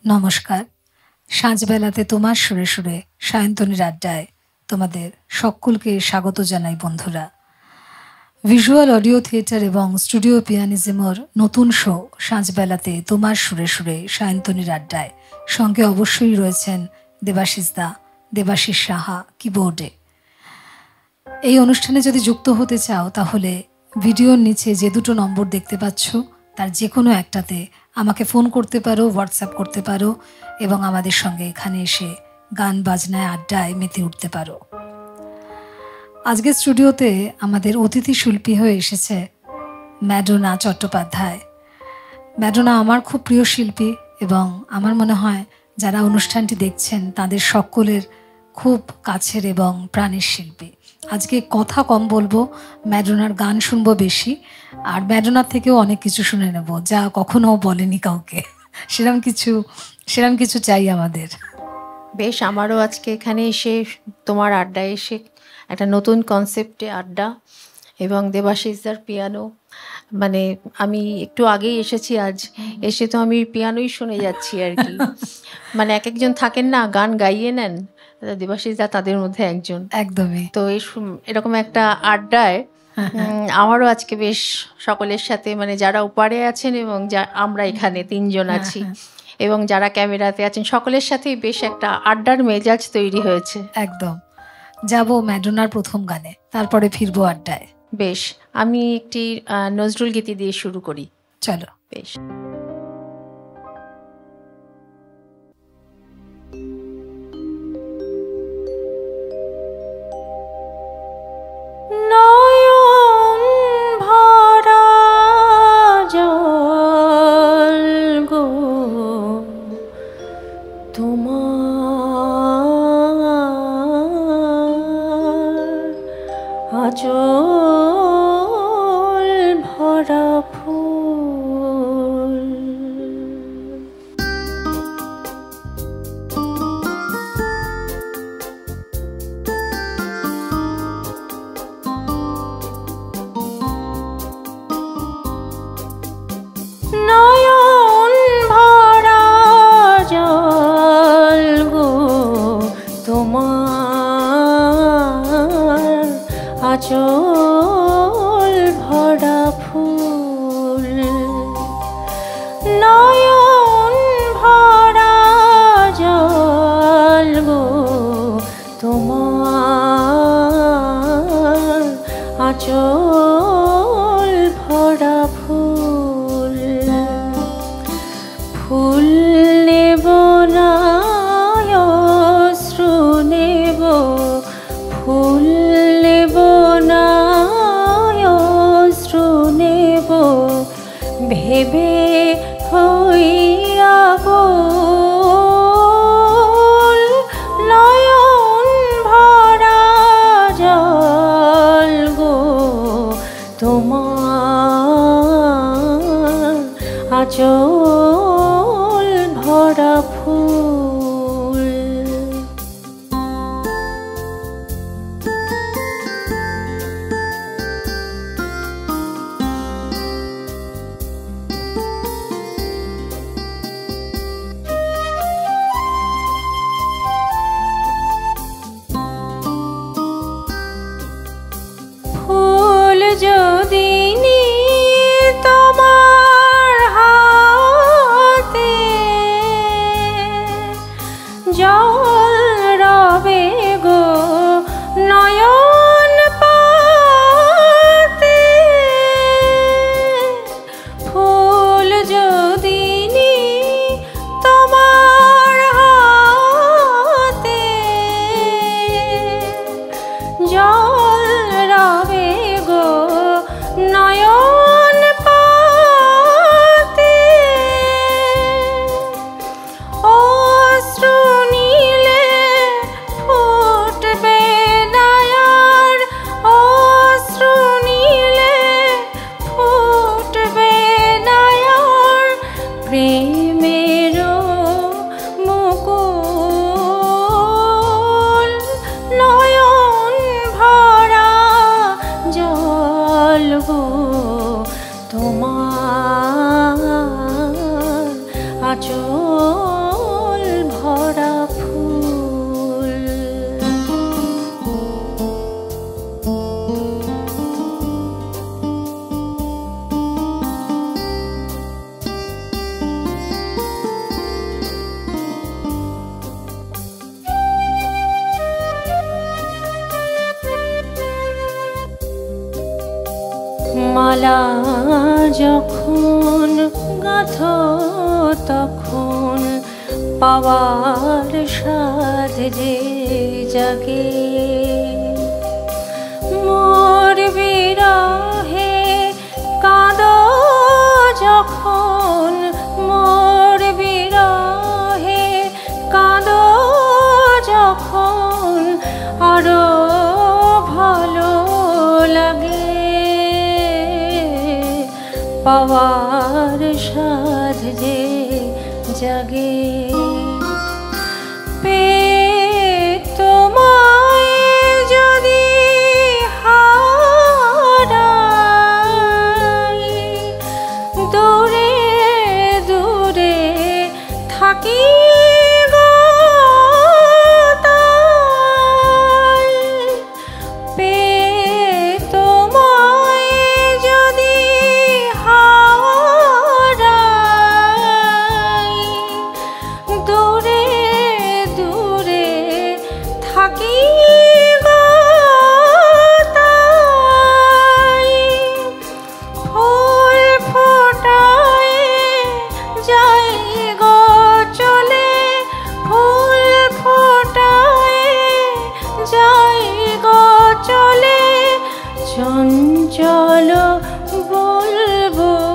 নমস্কার। সাঁঝবেলাতে তোমার সুরে সুরে সায়ন্তনীর আড্ডায় তোমাদের সকলকে স্বাগত জানাই বন্ধুরা। ভিজুয়াল অডিও থিয়েটার এবং স্টুডিও পিয়ানিজমের নতুন শো সাঁঝবেলাতে তোমার সুরে সুরে সায়ন্তনীর আড্ডায় সঙ্গে অবশ্যই রয়েছেন দেবাশিস সাহা কিবোর্ডে। এই অনুষ্ঠানে যদি যুক্ত হতে চাও তাহলে ভিডিওর নিচে যে দুটো নম্বর দেখতে পাচ্ছ তার যে কোনো একটাতে আমাকে ফোন করতে পারো, হোয়াটসঅ্যাপ করতে পারো এবং আমাদের সঙ্গে এখানে এসে গান বাজনায় আড্ডায় মেতে উঠতে পারো। আজকে স্টুডিওতে আমাদের অতিথি শিল্পী হয়ে এসেছে ম্যাডোনা চট্টোপাধ্যায়। ম্যাডোনা আমার খুব প্রিয় শিল্পী এবং আমার মনে হয় যারা অনুষ্ঠানটি দেখছেন তাদের সকলের খুব কাছের এবং প্রাণের শিল্পী। আজকে কথা কম বলবো, ম্যাডোনার গান শুনবো বেশি, আর ম্যাডোনার থেকেও অনেক কিছু শুনে নেব যা কখনো বলেনি কাউকে। সেরম কিছু চাই আমাদের। বেশ, আমারও আজকে এখানে এসে তোমার আড্ডায় এসে একটা নতুন কনসেপ্টে আড্ডা এবং দেবাশিসদার পিয়ানো, মানে আমি একটু আগেই এসেছি, আজ এসে তো আমি পিয়ানোই শুনে যাচ্ছি আর কি। মানে এক একজন থাকেন না, গান গাইয়ে নেন, দেবাশিসদা তাদের মধ্যে একজন। একদমই। তো এরকম একটা আড্ডায় আমারও আজকে বেশ সকলের সাথে, মানে যারা ওপারে আছেন এবং আমরা এখানে তিনজন আছি এবং যারা ক্যামেরাতে আছেন সকলের সাথেই বেশ একটা আড্ডার মেজাজ তৈরি হয়েছে। একদম। যাব ম্যাডোনার প্রথম গানে, তারপরে ফিরবো আড্ডায়। বেশ, আমি একটি নজরুল গীতি দিয়ে শুরু করি। চলো। বেশ। আঁচল ভরা ফুল, নয়ন ভরা জল গো তোমার, আঁচল ভরা ফুল। ফুল নেব না অশ্রু নেব, ফুল নেব না অশ্রু নেব, ভেবে হইয়া গোল, নয়ন ভরা জল গো মালা যখন গাঁথো তখন পাওয়ার সাধ যে জাগে, মোর বিরহে কাঁদো যখন, মোর বিরহে কাঁদো যখন আরো ভালো লাগে, পাওয়ার সাধ যে জাগে। তোমায় যদি হারাই, দূরে দূরে থাকি গো তাই, তোমায় যদি হারাই, দূরে দূরে থাকি গো তাই, ফুল ফোটায় যাই গো চলে, ফুল ফোটায় যাই গো চলে, চঞ্চল বুলবুল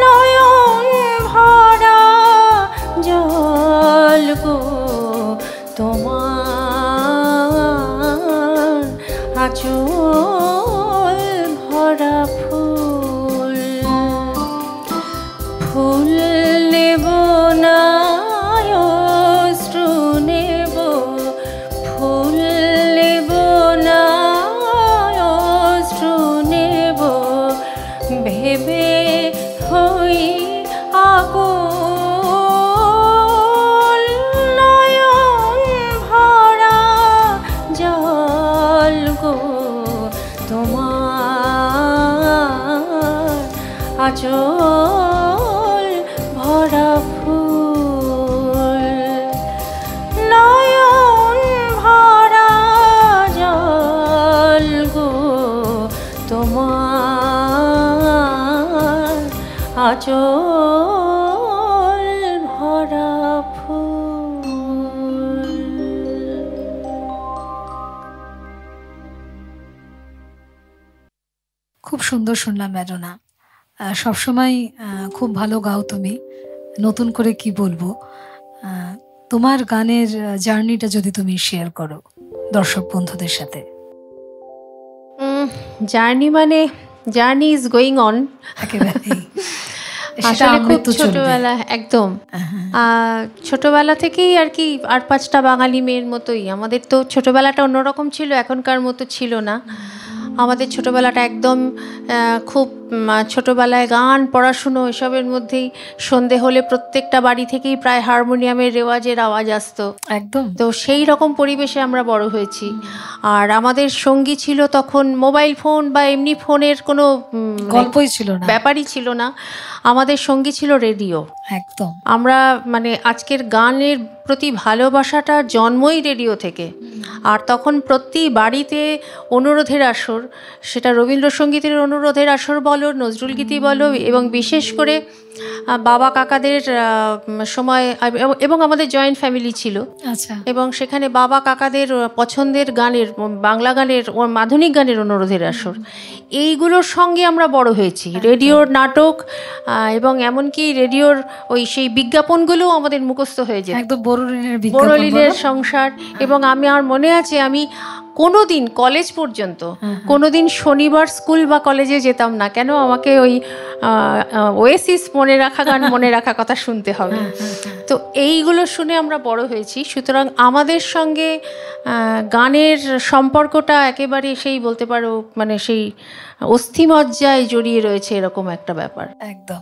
নয়ন ভরা জল গো তোমার আঁচল ভরা ফুল, ফুল নেব না অশ্রু নেব, ফুল নেব না অশ্রু নেব, ভেবে হই আকুল নয়ন ভরা জল গো তোমার আঁচল ভরা ফুল, নয়ন ভরা জল গো তোমার আঁচল ভরা ফুল। খুব সুন্দর শুনলাম ম্যাডোনা, সবসময় খুব ভালো গাও তুমি। নতুন করে কি বলবো, তোমার গানের জার্নিটা যদি তুমি শেয়ার করো দর্শক বন্ধুদের সাথে। জার্নি মানে জার্নি ইজ গোয়িং অন, আসলে খুব ছোটবেলা, একদম ছোটবেলা থেকেই আর কি, আর পাঁচটা বাঙালি মেয়ের মতোই আমাদের তো ছোটবেলাটা অন্যরকম ছিল, এখনকার মতো ছিল না। আমাদের ছোটবেলাটা একদম খুব ছোটবেলায় গান পড়াশুনো এসবের মধ্যেই, সন্ধে হলে প্রত্যেকটা বাড়ি থেকেই প্রায় হারমোনিয়ামের রেওয়াজের আওয়াজ আসতো একদম। তো সেই রকম পরিবেশে আমরা বড় হয়েছি। আর আমাদের সঙ্গী ছিল তখন মোবাইল ফোন বা এমনি ফোনের কোনো গল্পই ছিল না, ব্যাপারই ছিল না। আমাদের সঙ্গী ছিল রেডিও, একদম। আমরা মানে আজকের গানের প্রতি ভালোবাসাটা জন্মই রেডিও থেকে। আর তখন প্রতি বাড়িতে অনুরোধের আসর, সেটা রবীন্দ্রসঙ্গীতের অনুরোধের আসর বলো, নজরুল গীতি বলো, এবং বিশেষ করে বাবা কাকাদের সময়, এবং আমাদের জয়েন্ট ফ্যামিলি ছিল, আচ্ছা, এবং সেখানে বাবা কাকাদের পছন্দের গানের, বাংলা গানের, আধুনিক গানের অনুরোধের আসর, এইগুলোর সঙ্গে আমরা বড় হয়েছি। রেডিওর নাটক এবং এমনকি রেডিওর ওই সেই বিজ্ঞাপনগুলোও আমাদের মুখস্থ হয়ে যেত, একদম বড়লিনের সংসার। এবং আমি আর মনে আছে, আমি কোনোদিন কলেজ পর্যন্ত কোনোদিন শনিবার স্কুল বা কলেজে যেতাম না, কেন আমাকে ওই ওয়েসিস মনে রাখা গান মনে রাখা কথা শুনতে হবে। তো এইগুলো শুনে আমরা বড় হয়েছি। সুতরাং আমাদের সঙ্গে গানের সম্পর্কটা একেবারে সেই বলতে পারো মানে সেই অস্থিমজ্জায় জড়িয়ে রয়েছে, এরকম একটা ব্যাপার। একদম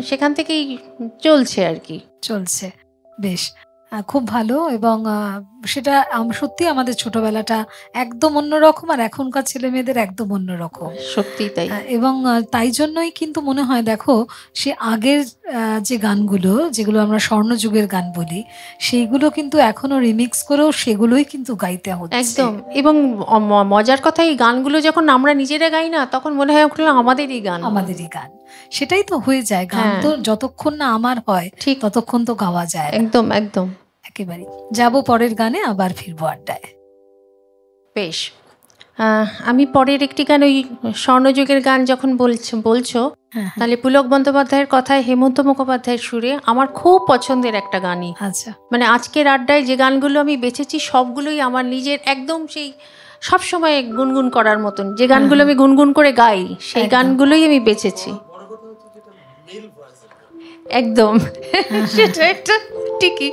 সেখান থেকেই চলছে আর কি, চলছে। বেশ, খুব ভালো এবং সেটা সত্যি আমাদের ছোটবেলাটা একদম অন্যরকম আর এখনকার ছেলেমেয়েদের একদম অন্যরকম। সত্যিই তাই। এবং তাই জন্যই কিন্তু মনে হয় দেখো সে আগের যে গানগুলো যেগুলো আমরা স্বর্ণযুগের গান বলি সেইগুলো কিন্তু এখনো রিমিক্স করেও সেগুলোই কিন্তু গাইতে হচ্ছে। একদম। এবং মজার কথা এই গানগুলো যখন আমরা নিজেরা গাই না তখন মনে হয় ওগুলো আমাদেরই গান। সেটাই তো হয়ে যায়। গান তো যতক্ষণ না আমার হয় ঠিক ততক্ষণ তো গাওয়া যায়। একদম একদম একেবারে। যাবো পরের গানে, আবার ফিরবো আড্ডায়। বেশ, আমি পরের একটি গান ওই স্বর্ণযুগের গান যখন বলছো তাহলে পুলক বন্দ্যোপাধ্যায়ের কথায় হেমন্ত মুখোপাধ্যায়ের সুরে আমার খুব পছন্দের একটা গানই। আচ্ছা, মানে আজকের আড্ডায় যে গানগুলো আমি বেছেছি সবগুলোই আমার নিজের একদম সেই সবসময় গুনগুন করার মতন যে গানগুলো আমি গুনগুন করে গাই সেই গানগুলোই আমি বেছেছি। একদম সেটা একটা ঠিকই,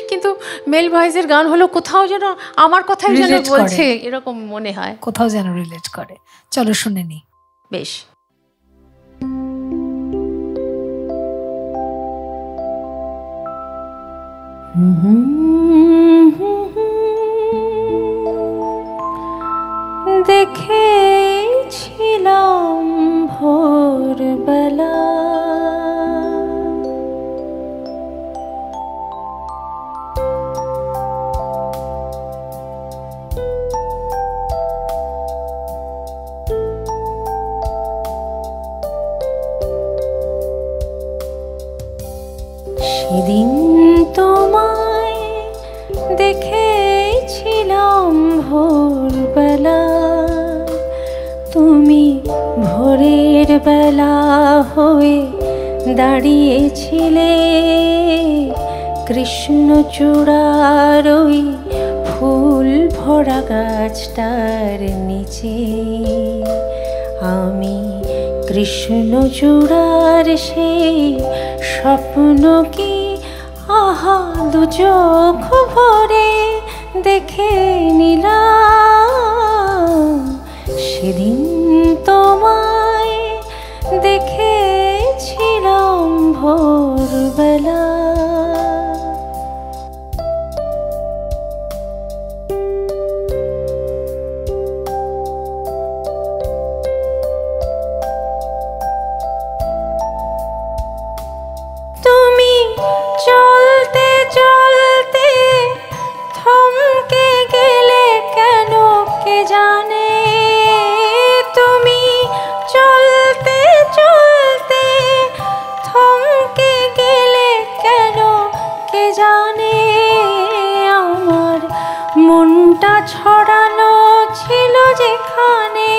কিন্তু মেল ভয়েসের গান হলো কোথাও যেন আমার কথাই যেন বলছে এরকম মনে হয়, কোথাও যেন রিলেট করে। চলো শুনে নি। বেশ। দেখেছিলাম ভোরবেলা সেদিন তোমায় দেখেছিলাম ভোরবেলা, তুমি ভোরের বেলা হয়ে দাঁড়িয়েছিলে কৃষ্ণচূড়ার ওই ফুল ভরা গাছটার নিচে। আমি কৃষ্ণচূড়ার সেই স্বপ্ন কি আহা দু চোখ ভরে দেখে নিলাম। সেদিন তোমায় দেখেছিলাম ভোরবেলা। তুমি চলতে চলতে থমকে গেলে কেন কে জানে, তুমি চলতে চলতে থমকে গেলে কেন কে জানে। আমার মনটা ছড়ানো ছিল যেখানে,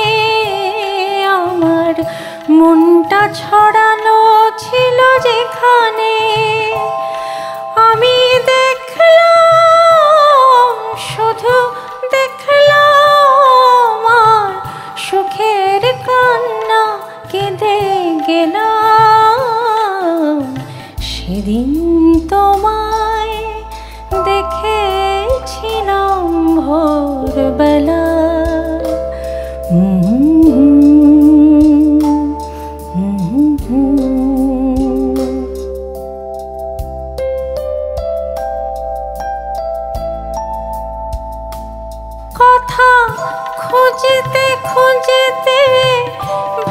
আমার মনটা ছড়ানো ছিল যেখানে, আমি দেখলাম শুধু দেখলাম আর সুখের কান্না কেঁদে গেলাম। সেদিন তোমায় দেখেছিলাম ভোরবেলা। কথা খুঁজতে খুঁজতে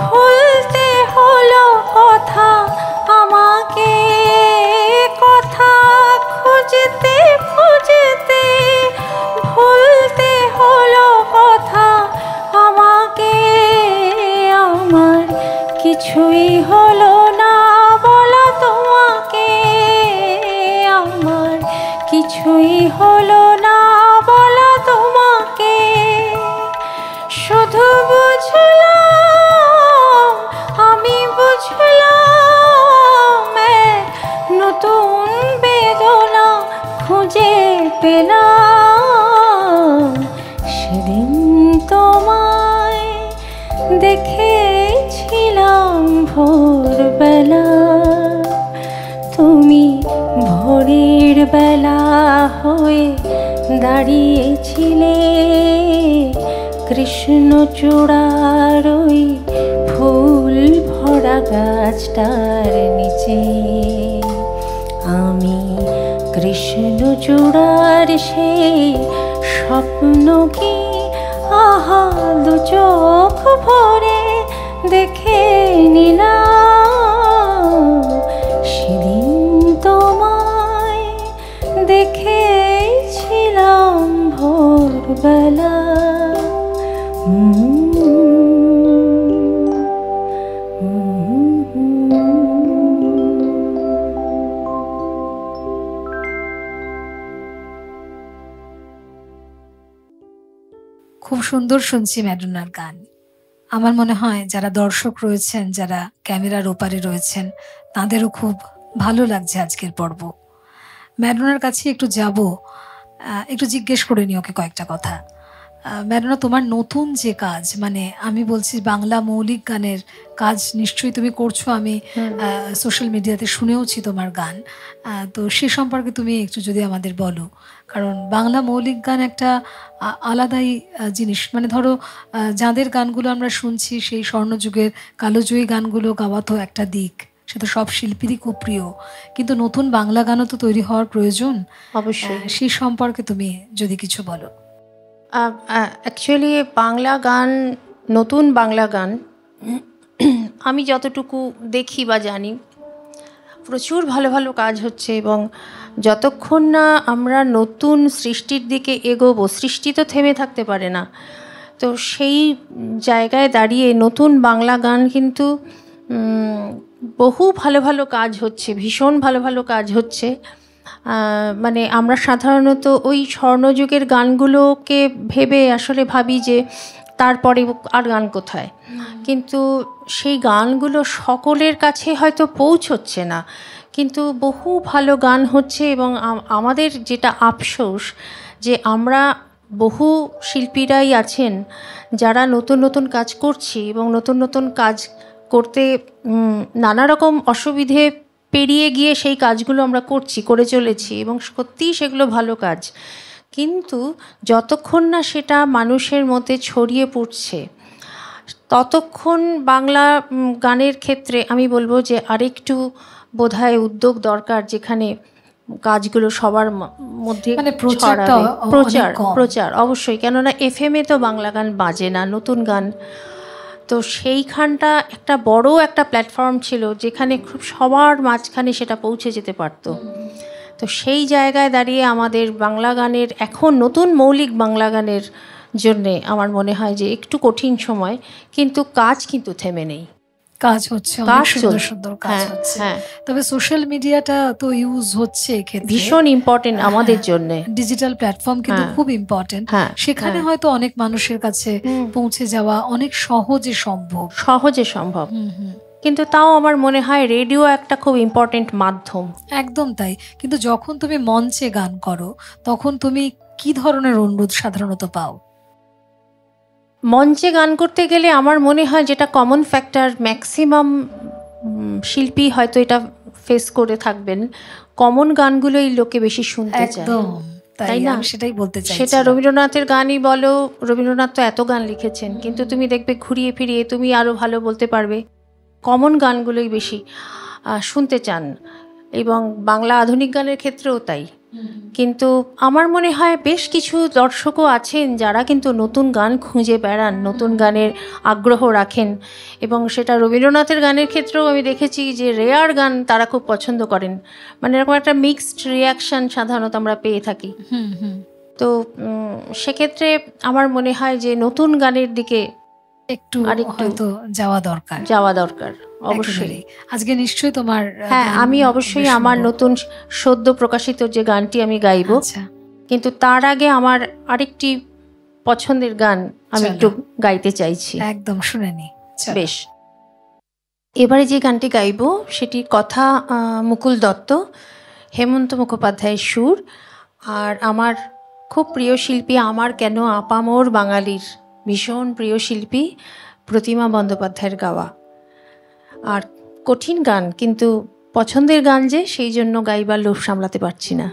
ভুলতে হলো কথা আমাকে, কথা খুঁজতে খুঁজতে ভুলতে হলো কথা আমাকে। আমার কিছুই হলো না বলা তোমাকে, আমার কিছুই হলো না বলা তোমাকে। শুধু বুঝলাম আমি বুঝলাম এক নতুন বেদনা খুঁজে পেলাম। সেদিন তোমায় দেখেছিলাম ভোরবেলা, তুমি ভোরের বেলা হয়ে দাঁড়িয়েছিলে কৃষ্ণচূড়ার ওই ফুল ভরা গাছটার নিচে। আমি কৃষ্ণ চূড়ার সেই স্বপ্ন কি আহা দু চোখ ভরে দেখে নিলাম, সেদিন তোমায় দেখেছিলাম ভোরবেলা। খুব সুন্দর শুনছি ম্যাডোনার গান। আমার মনে হয় যারা দর্শক রয়েছেন, যারা ক্যামেরার ওপারে রয়েছেন, তাদেরও খুব ভালো লাগছে আজকের পর্ব। ম্যাডোনার কাছে একটু যাব, একটু জিজ্ঞেস করে নি ওকে কয়েকটা কথা। ম্যাডোনা, তোমার নতুন যে কাজ, মানে আমি বলছি বাংলা মৌলিক গানের কাজ নিশ্চয়ই তুমি করছো, আমি সোশ্যাল মিডিয়াতে শুনেওছি তোমার গান। তো সে সম্পর্কে তুমি একটু যদি আমাদের বলো, কারণ বাংলা মৌলিক গান একটা আলাদাই জিনিস। মানে ধরো যাদের গানগুলো আমরা শুনছি সেই স্বর্ণযুগের কালোজয়ী গানগুলো গাওয়া তো একটা দিক, সে তো সব শিল্পীরই খুব প্রিয়, কিন্তু নতুন বাংলা গানও তো তৈরি হওয়ার প্রয়োজন। অবশ্যই সেই সম্পর্কে তুমি যদি কিছু বলো। অ্যাকচুয়ালি বাংলা গান, নতুন বাংলা গান আমি যতটুকু দেখি বা জানি প্রচুর ভালো ভালো কাজ হচ্ছে, এবং যতক্ষণ না আমরা নতুন সৃষ্টির দিকে এগোবো, সৃষ্টি তো থেমে থাকতে পারে না। তো সেই জায়গায় দাঁড়িয়ে নতুন বাংলা গান কিন্তু বহু ভালো ভালো কাজ হচ্ছে, ভীষণ ভালো ভালো কাজ হচ্ছে। মানে আমরা সাধারণত ওই স্বর্ণযুগের গানগুলোকে ভেবে আসলে ভাবি যে তারপরে আর গান কোথায়, কিন্তু সেই গানগুলো সকলের কাছে হয়তো পৌঁছচ্ছে না, কিন্তু বহু ভালো গান হচ্ছে। এবং আমাদের যেটা আফসোস যে আমরা বহু শিল্পীরাই আছেন যারা নতুন নতুন কাজ করছি, এবং নতুন নতুন কাজ করতে নানা রকম অসুবিধে পেরিয়ে গিয়ে সেই কাজগুলো আমরা করে চলেছি, এবং সত্যিই সেগুলো ভালো কাজ, কিন্তু যতক্ষণ না সেটা মানুষের মধ্যে ছড়িয়ে পড়ছে ততক্ষণ বাংলা গানের ক্ষেত্রে আমি বলবো যে আরেকটু বোধহয় উদ্যোগ দরকার, যেখানে কাজগুলো সবার মধ্যে মানে প্রচার অবশ্যই, কেননা এফএমে তো বাংলা গান বাজে না, নতুন গান। তো সেইখানটা একটা বড় একটা প্ল্যাটফর্ম ছিল যেখানে খুব সবার মাঝখানে সেটা পৌঁছে যেতে পারতো। তো সেই জায়গায় দাঁড়িয়ে আমাদের বাংলা গানের এখন নতুন মৌলিক বাংলা গানের জন্যে আমার মনে হয় যে একটু কঠিন সময়, কিন্তু কাজ কিন্তু থেমে নেই, কাজ হচ্ছে, অনেক সুন্দর সুন্দর কাজ হচ্ছে। তবে সোশ্যাল মিডিয়াটা তো ইউজ হচ্ছে এক্ষেত্রে ভীষণ ইম্পর্টেন্ট আমাদের জন্য। ডিজিটাল প্ল্যাটফর্ম কিন্তু খুব ইম্পর্টেন্ট, সেখানে হয়তো অনেক মানুষের কাছে পৌঁছে যাওয়া অনেক সহজে সম্ভব। কিন্তু তাও আমার মনে হয় রেডিও একটা খুব ইম্পর্টেন্ট মাধ্যম। একদম তাই। কিন্তু যখন তুমি মঞ্চে গান করো তখন তুমি কি ধরনের অনুরোধ সাধারণত পাও? মঞ্চে গান করতে গেলে আমার মনে হয় যেটা কমন ফ্যাক্টর, ম্যাক্সিমাম শিল্পী হয়তো এটা ফেস করে থাকবেন, কমন গানগুলোই লোকে বেশি শুনতে চায়, তাই না? সেটাই বলতে চাই। সেটা রবীন্দ্রনাথের গানই বলো, রবীন্দ্রনাথ তো এত গান লিখেছেন, কিন্তু তুমি দেখবে ঘুরিয়ে ফিরিয়ে তুমি আরও ভালো বলতে পারবে, কমন গানগুলোই বেশি শুনতে চান, এবং বাংলা আধুনিক গানের ক্ষেত্রেও তাই। কিন্তু আমার মনে হয় বেশ কিছু দর্শকও আছেন যারা কিন্তু নতুন গান খুঁজে বেড়ান, নতুন গানের আগ্রহ রাখেন, এবং সেটা রবীন্দ্রনাথের গানের ক্ষেত্রেও আমি দেখেছি যে রেয়ার গান তারা খুব পছন্দ করেন। মানে এরকম একটা মিক্সড রিয়াকশন সাধারণত আমরা পেয়ে থাকি। তো সেক্ষেত্রে আমার মনে হয় যে নতুন গানের দিকে একটু হয়তো যাওয়া দরকার অবশ্যই। আজকে নিশ্চয়ই তোমার, আমি অবশ্যই আমার নতুন সদ্য প্রকাশিত যে গানটি আমি গাইব, কিন্তু তার আগে আমার আরেকটি পছন্দের গান আমি একটু গাইতে চাইছি। একদম শুনে নি। বেশ, এবারে যে গানটি গাইব সেটি কথা মুকুল দত্ত, হেমন্ত মুখোপাধ্যায়ের সুর, আর আমার খুব প্রিয় শিল্পী, আমার কেন আপামর বাঙালির ভীষণ প্রিয় শিল্পী প্রতিমা বন্দ্যোপাধ্যায়ের গাওয়া। আর কঠিন গান, কিন্তু পছন্দের গান যে, সেই জন্য গাইবার লোভ সামলাতে পারছি না।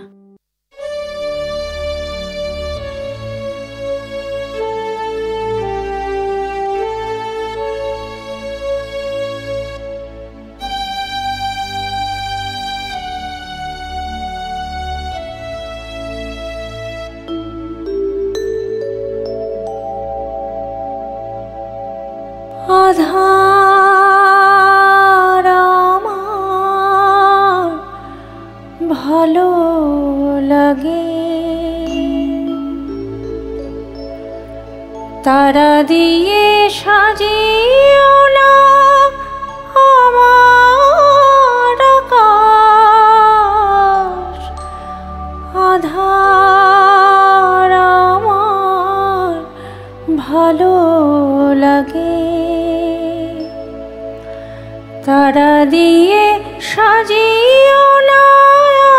তারা দিয়ে সাজিও না আমার আকাশ, আধার আমার ভালো লাগে। তারা দিয়ে সাজিও না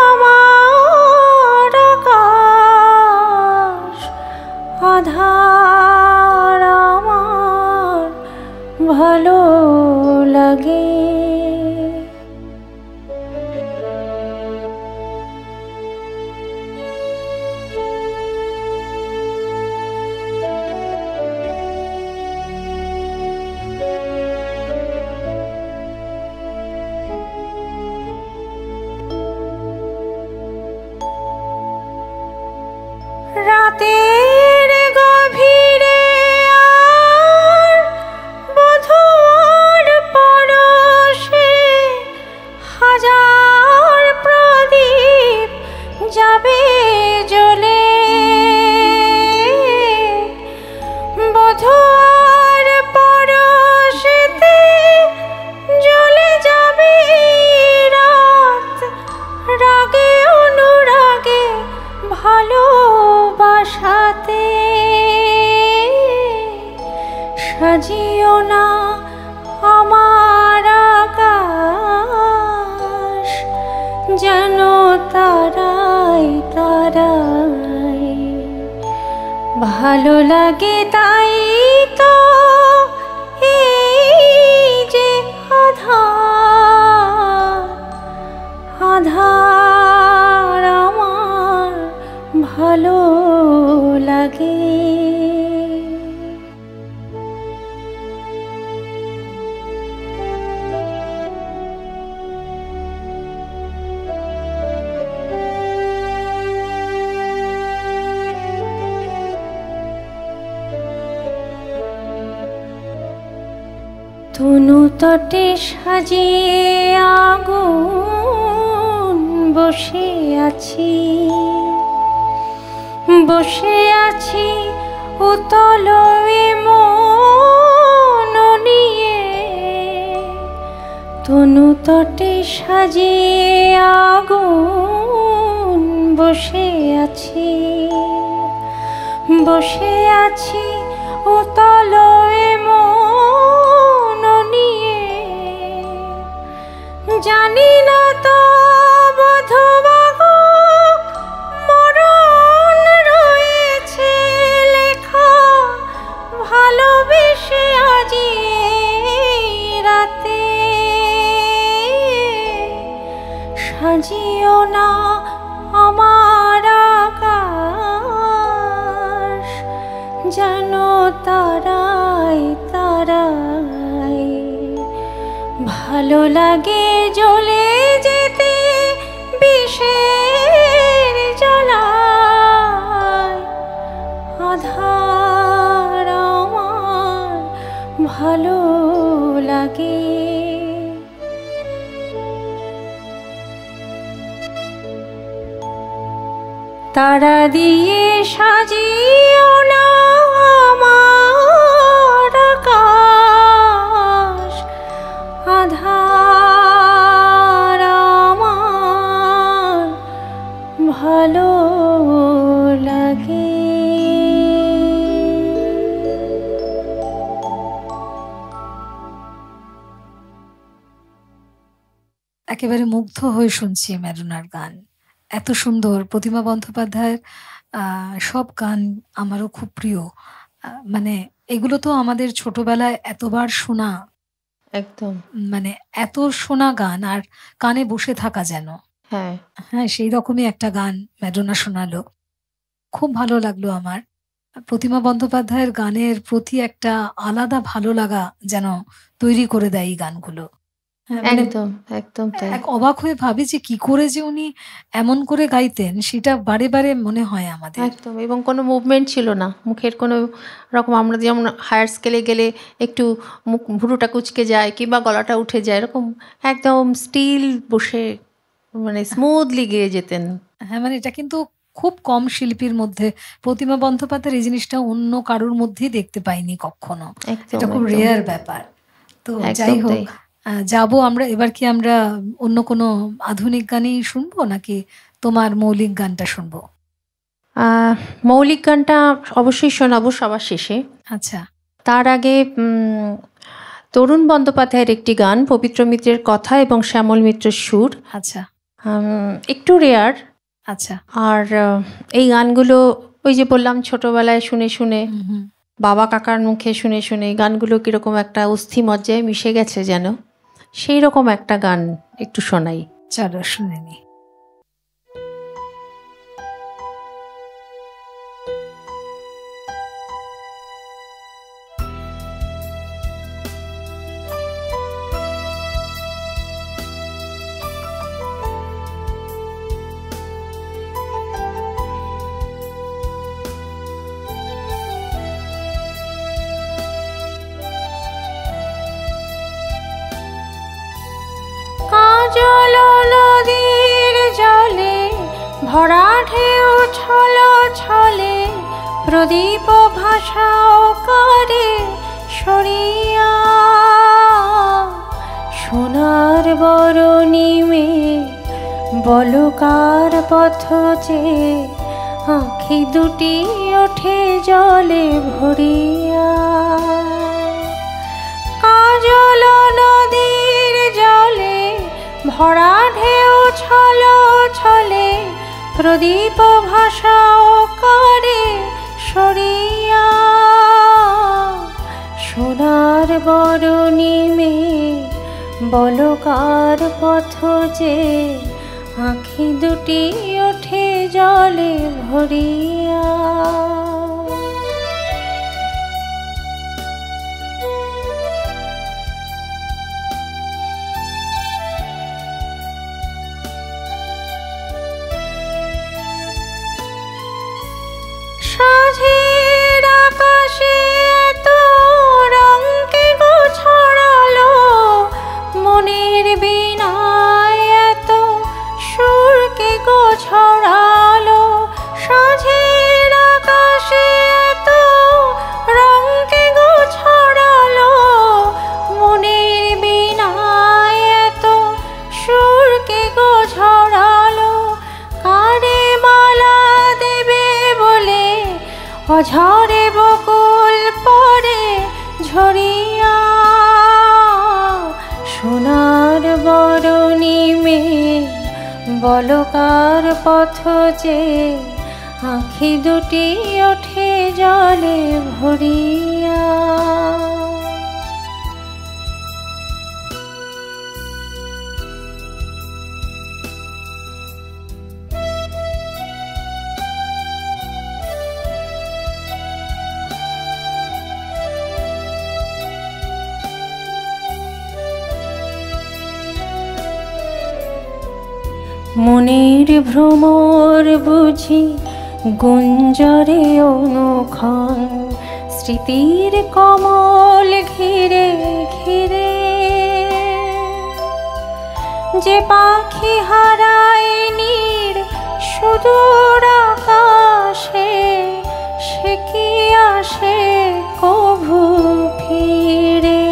আমার আকাশ, আধার আমার ভালো লাগে। রাতের গভীরে আর বধূর পরশে হাজার প্রদীপ যাবে জ্বলে। বধূর পরশেতে জ্বলে যাবে রাত, রাগে অনুরাগে ভালোবাসাতে। সাজিও না আমার আকাশ, যেন তারাই তারাই ভালো লাগে। তাই তো এই যে আধার, আধার আমার ভালো লাগে। তনু তটে সাজিয়ে আগুন বসে আছি, বসে আছি উতল মন নিয়ে। তনু তটে সাজিয়ে আগুন বসে আছি, বসে আছি উতল মন নিয়ে। জানি না তো বধূবা গো মরণ রয়েছে লেখা, ভালোবেসে আজি রাতে। সাজিও না আমার আকাশ, যেন তারাই তারাই ভালো লাগে। জ্বলে যেতে বিষের জ্বালায়, আধার আমার ভালো লাগে। তারা দিয়ে সাজিও না আমার আকাশ, আধার আমার ভালো লাগে। একেবারে মুগ্ধ হয়ে শুনছি ম্যাডোনার গান, এত সুন্দর। প্রতিমা বন্দ্যোপাধ্যায়ের সব গান আমারও খুব প্রিয়। মানে এগুলো তো আমাদের ছোটবেলায় এতবার শোনা, একদম মানে এত শোনা গান, আর কানে বসে থাকা যেন। হ্যাঁ হ্যাঁ, সেই রকমই একটা গান ম্যাডোনা শোনালো, খুব ভালো লাগলো আমার। প্রতিমা বন্দ্যোপাধ্যায়ের গানের প্রতি একটা আলাদা ভালো লাগা যেন তৈরি করে দেয় এই গানগুলো। হ্যাঁ, মানে একদম একদম তাই। এক অবাক হয়ে ভাবি যে কি করে যে উনি এমন করে গাইতেন, সেটা বারে বারে মনে হয় আমাদের। একদম, এবং কোনো মুভমেন্ট ছিল না মুখের কোনো রকম। আমরা যেমন হায়ার স্কেলে গেলে একটু মুখ ভুরুটা কুচকে যায় কিংবা গলাটা উঠে যায়, এরকম একদম স্টিল বসে মানে স্মুথলি গেয়ে যেতেন। হ্যাঁ, মানে এটা কিন্তু খুব কম শিল্পীর মধ্যে, প্রতিমা বন্দ্যোপাধ্যায়ের এই জিনিসটা অন্য কারোর মধ্যেই দেখতে পাইনি কখনো। এটা খুব রেয়ার ব্যাপার। তো যাই হোক, যাবো আমরা এবার। কি আমরা অন্য কোনো আধুনিক গানই শুনবো নাকি তোমার মৌলিক গানটা শুনবো? মৌলিক গানটা অবশ্যই শোনাবো সবার শেষে। আচ্ছা, তার আগে তরুণ বন্দ্যোপাধ্যায়ের একটি গান, পবিত্র মিত্রের কথা এবং শ্যামল মিত্রের সুর। আচ্ছা, একটু রেয়ার। আচ্ছা। আর এই গানগুলো ওই যে বললাম ছোটবেলায় শুনে শুনে, বাবা কাকার মুখে শুনে শুনে গানগুলো কিরকম একটা অস্থি মজ্জায় মিশে গেছে যেন, সেই রকম একটা গান একটু শোনাই। চলো শুনে নি। নদীর জলে ভরা ঢেউ ছল ছলে, প্রদীপ ভাষাও করে সরিয়া, সোনার বরণী মেয়ে বলকার পথ যে, আঁখি দুটি ওঠে জলে ভরিয়া। কাজল নদীর জলে ভরা ঢেউ ছল ছলে, প্রদীপ ভাষাও করে সরিয়া, সোনার বরণী মেয়ে বলকার পথ যে, আঁখি দুটি ওঠে জলে ভরিয়া। সাঁঝের আকাশে এত রঙকে গো ছড়ালো, মনের বীণায় এত সুরকে গো ছড়ালো। সাঁঝের আকাশে এত রঙকে গো ছড়ালো, মনের বীণায় এত সুরকে গো ছড়ালো। কানে মালা দেবে বলে অঝরে বকুল পরে ঝরিয়া, সোনার বরণী মেয়ে বলকার পথ যে, আঁখি দুটি ওঠে জলে ভরিয়া। মনের ভ্রমর বুঝি গুঞ্জরে অনুক্ষণ, স্মৃতির কমল ঘিরে ঘিরে, যে পাখি হারায় নীড় সুদূর আকাশে, সে কি আসে কভু ফিরে।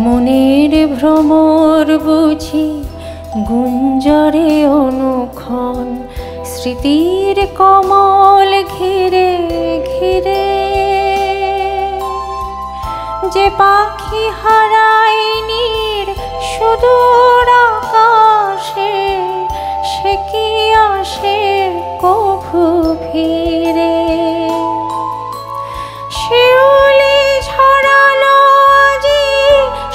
মনের ভ্রমর বুঝি গুঞ্জরে অনুক্ষণ, স্মৃতির কমল ঘিরে ঘিরে, যে পাখি হারায় নীড় সুদূর আকাশে, সে কি আসে কভু ফিরে। শিউলি ছড়ালো আজি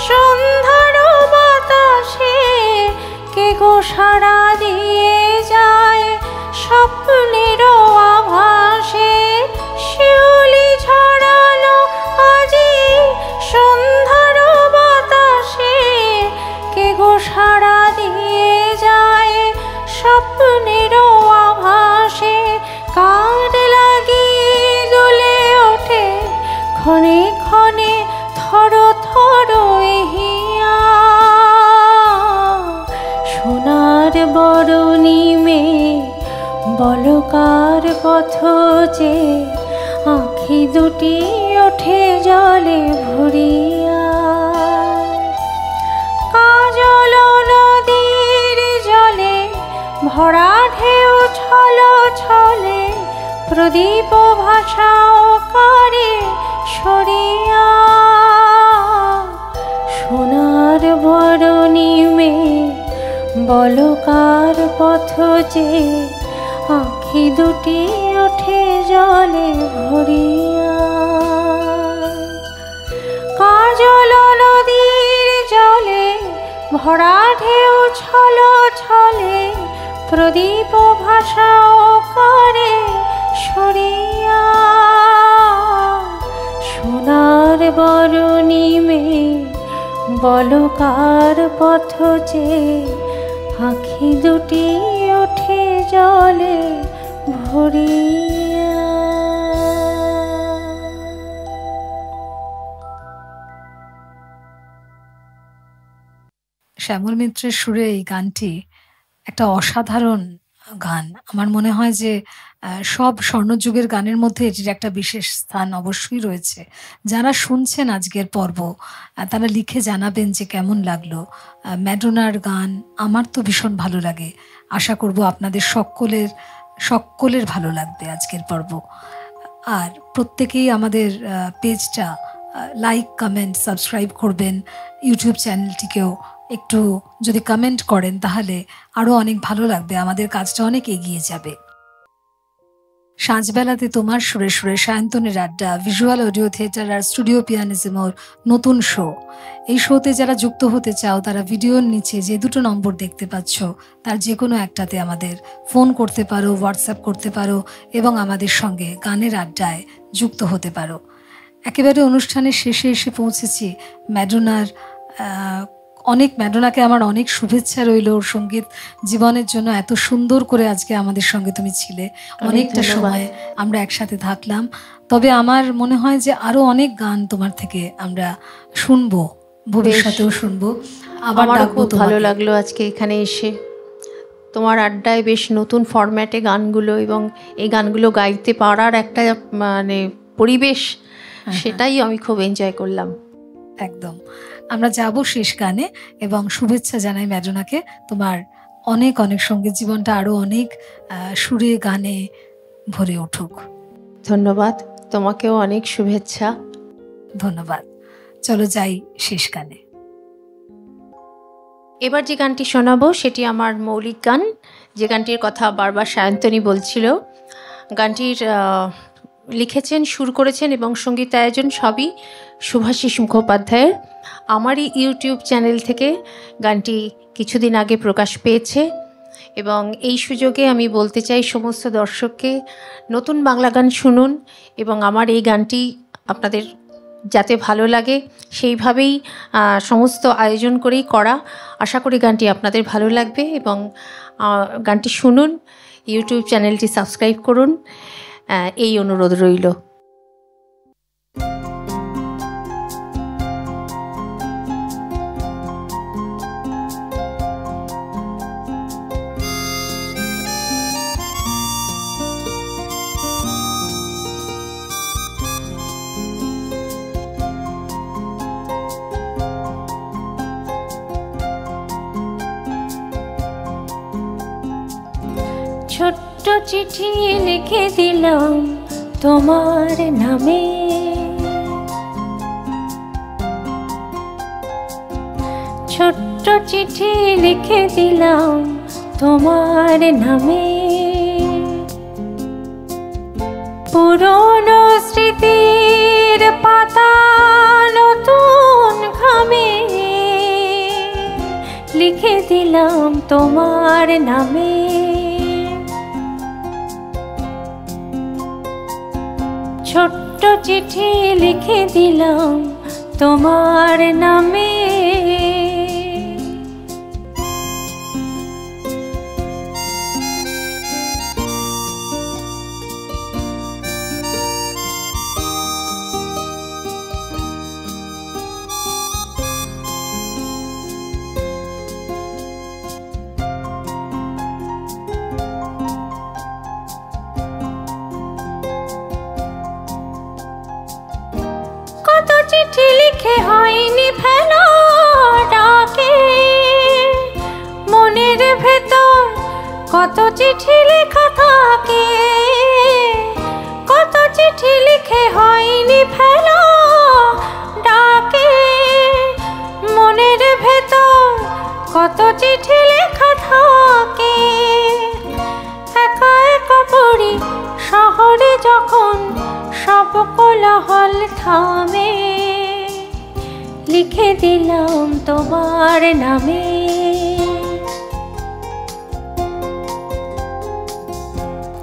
সন্ধ্যার বাতাসে, কে গো সাড়া দিয়ে যায় স্বপ্নের আভাসে। শিউলি ছড়ালো আজি সন্ধ্যার বাতাসে, কে গো সাড়া দিয়ে যায় স্বপ্নের আভাসে। কার লাগি দুলে ওঠে ক্ষণে ক্ষণে থর থর এহিয়া, সোনার বলকার পথ যে আঁখি দুটি ওঠে জলে ভরিয়া, কাজল নদীর জলে ভরা ঢেউ ছল ছলে প্রদীপ ভাষাও করে সরিয়া। সোনার বরণী মেয়ে বলকার পথ যে আঁখি দুটি ওঠে জলে ভরিয়া, কাজল নদীর জলে ভরা ঢেউ ছল ছলে প্রদীপ ভাষাও করে সরিয়া। সোনার বরণী মেয়ে বলকার পথ যে আঁখি দুটি ওঠে জলে ভরিয়া। শ্যামল মিত্রের সুরে এই গানটি একটা অসাধারণ গান। আমার মনে হয় যে সব স্বর্ণযুগের গানের মধ্যে এটির একটা বিশেষ স্থান অবশ্যই রয়েছে। যারা শুনছেন আজকের পর্ব তারা লিখে জানাবেন যে কেমন লাগলো। ম্যাডোনার গান আমার তো ভীষণ ভালো লাগে। আশা করব আপনাদের সকলের ভালো লাগবে আজকের পর্ব। আর প্রত্যেকেই আমাদের পেজটা লাইক, কমেন্ট, সাবস্ক্রাইব করবেন। ইউটিউব চ্যানেলটিকেও একটু যদি কমেন্ট করেন তাহলে আরও অনেক ভালো লাগবে, আমাদের কাজটা অনেক এগিয়ে যাবে। সাঁঝবেলাতে তোমার সুরে সুরে সায়ন্তনের আড্ডা ভিজুয়াল অডিও থিয়েটার আর স্টুডিও পিয়ানিজমোর নতুন শো। এই শোতে যারা যুক্ত হতে চাও তারা ভিডিওর নিচে যে দুটো নম্বর দেখতে পাচ্ছ তার যে কোনো একটাতে আমাদের ফোন করতে পারো, হোয়াটসঅ্যাপ করতে পারো এবং আমাদের সঙ্গে গানের আড্ডায় যুক্ত হতে পারো। একেবারে অনুষ্ঠানের শেষে এসে পৌঁছেছি। ম্যাডোনাকে আমার অনেক শুভেচ্ছা রইল ওর সঙ্গীত জীবনের জন্য। এত সুন্দর করে আজকে আমাদের সঙ্গে তুমি ছিলে, অনেকটা সময় আমরা একসাথে থাকলাম। তবে আমার মনে হয় যে আরো অনেক গান তোমার থেকে আমরা শুনবো, ভবিষ্যতেও শুনবো। আবার ডাকবো। ভালো লাগলো আজকে এখানে এসে তোমার আড্ডায় বেশ নতুন ফরম্যাটে গানগুলো এবং এই গানগুলো গাইতে পারার একটা মানে পরিবেশ, সেটাই আমি খুব এনজয় করলাম। একদম। আমরা যাব শেষ গানে এবং শুভেচ্ছা জানাই ম্যাডোনাকে। তোমার অনেক অনেক সঙ্গীত জীবনটা আরো অনেক সুরে গানে ভরে উঠুক। ধন্যবাদ, তোমাকেও অনেক শুভেচ্ছা। ধন্যবাদ। চলো যাই শেষ গানে। এবার যে গানটি শোনাবো সেটি আমার মৌলিক গান, যে গানটির কথা বারবার সায়ন্তনী বলছিল। গানটির লিখেছেন, সুর করেছেন এবং সঙ্গীতায়োজন সবই শুভাশিস মুখোপাধ্যায়ের। আমারই ইউটিউব চ্যানেল থেকে গানটি কিছুদিন আগে প্রকাশ পেয়েছে এবং এই সুযোগে আমি বলতে চাই সমস্ত দর্শককে নতুন বাংলা গান শুনুন এবং আমার এই গানটি আপনাদের যাতে ভালো লাগে সেইভাবেই সমস্ত আয়োজন করেই করা। আশা করি গানটি আপনাদের ভালো লাগবে এবং গানটি শুনুন, ইউটিউব চ্যানেলটি সাবস্ক্রাইব করুন, এই অনুরোধ রইল। ছোট্ট চিঠি লিখে দিলাম তোমার নামে, ছোট্ট চিঠি লিখে দিলাম তোমার নামে। পুরনো স্মৃতির পাতা নতুন ঘামে লিখে দিলাম তোমার নামে। ছোট্ট চিঠি লিখে দিলাম তোমার নামে। চিঠি লিখে হয়নি ফেলা ডাকে, মনের ভেতর কত চিঠি লেখা থাকে, কত চিঠি লিখে হয়নি ফেলা ডাকে, মনের ভেতর কত চিঠি লেখা থাকে। একা একা পড়ি শহরে যখন সব কোলাহল থামে, লিখে দিলাম তোমার নামে।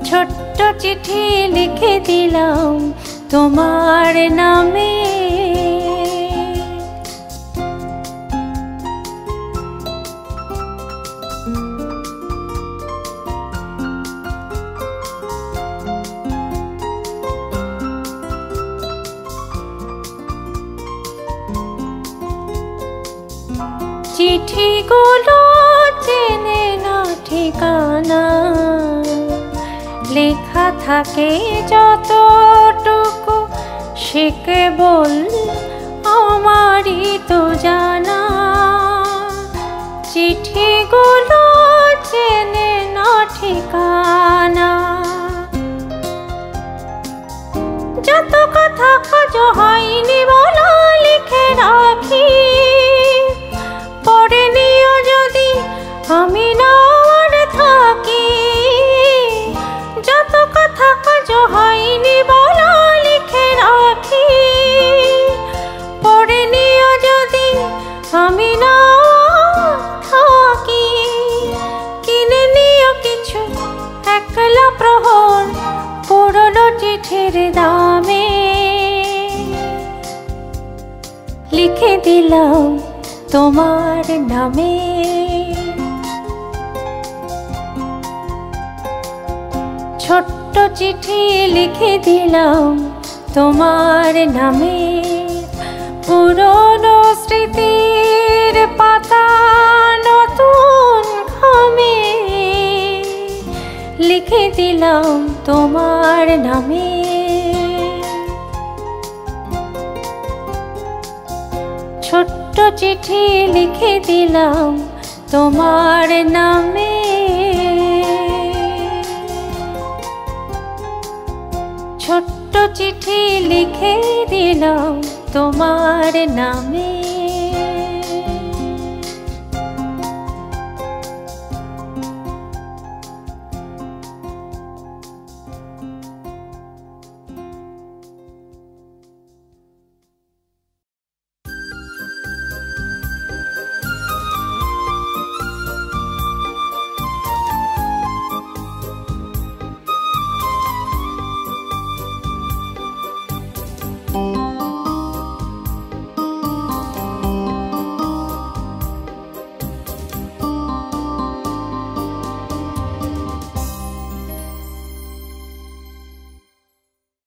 ছোট্ট চিঠি লিখে দিলাম তোমার নামে। চিঠিগুলো চেনে না ঠিকানা, লেখা থাকে যতটুকু সে কেবল আমারই তো জানা। চিঠিগুলো চেনে না ঠিকানা, যত কথা কাজ হয়নি বলা লিখে রাখি, পড়ে নিও যদি আমি না আর থাকি। যত কথা কাজ হয়নি বলা লিখে রাখি, পড়ে নিও যদি আমি না থাকি। কিনে নিও কিছু একলা প্রহর পুরনো চিঠির দামে, লিখে দিলাম তোমার নামে। ছোট্ট চিঠি লিখে দিলাম তোমার নামে। পুরনো স্মৃতির পাতা নতুন খামে, লিখে দিলাম তোমার নামে। ছোট্ট চিঠি লিখে দিলাম তোমার নামে। ছোট্ট চিঠি লিখে দিলাম তোমার নামে।